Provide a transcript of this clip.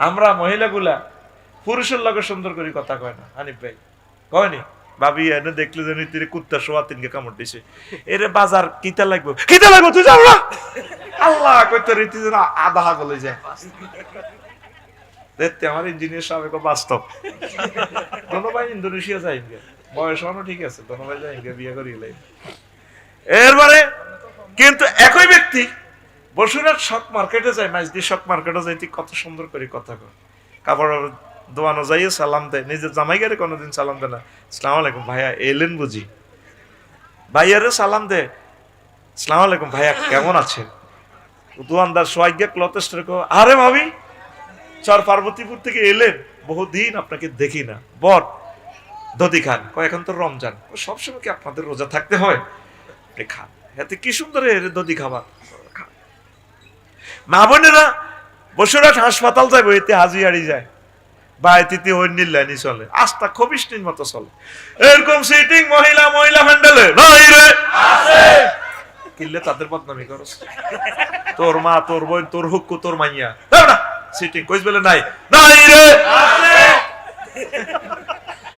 আমরা মহিলাগুলা পুরুষের লগে সুন্দর করে কথা কয় না। হানিফ ভাই কয়নি, ভাবি এনে দেখলে যে নীতির কুত্তা শোয়া তিনকে কামড় দিছে, এরে বাজার কিতা লাগবে তুই যাও না, আল্লাহ কইতে রীতি যেন আধা গলে যায়। দেখতে আমার ইঞ্জিনিয়ার সাহেব বাস্তব, দোনো ভাই ইন্দোনেশিয়া যাই বয়স হনো ঠিক আছে, দোনো ভাই যাই বিয়ে করি। এরপরে কিন্তু একই ব্যক্তি বসুরহাট শক মার্কেটে যায়, মাইজদি শক মার্কেটে যাইতে কত সুন্দর করে কথা কয়, কাপড় দোয়ানো যাইয়ে সালাম দেয়, নিজের জামাই গারে কোনোদিন সালাম দেয় না। আসসালামু আলাইকুম ভাইয়া এলেন বুঝি, ভাইয়ারে সালাম দে, আসসালামু আলাইকুম ভাইয়া কেমন আছেন। দোয়ানদার সোয়াইগে ক্লথ স্টোরে কো, আরে ভাবি চর পার্বতীপুর থেকে এলেন, বহুদিন আপনাকে দেখি না, বর দধি খান। কয় এখন তো রমজান, সবসময় কি আপনাদের রোজা থাকতে হয়, আপনি খান। এতে কি সুন্দর দধি খাবার। মা বোনেরা বসুরহাট হাসপাতাল যাবো, এতে হাজিয়ারি যায়, বাইতিতে অন্যের লাইনই চলে, আস্থা খবিষ্টির মতো চলে। এরকম সিটিং মহিলা মহিলা হ্যান্ডেলে নাই রে আছে, কিনলে তাদের বদনামি করস, তোর মা তোর বোন তোর হুক্কু তোর মাইয়া সিটিং কইস বলে নাই নাই রে আছে।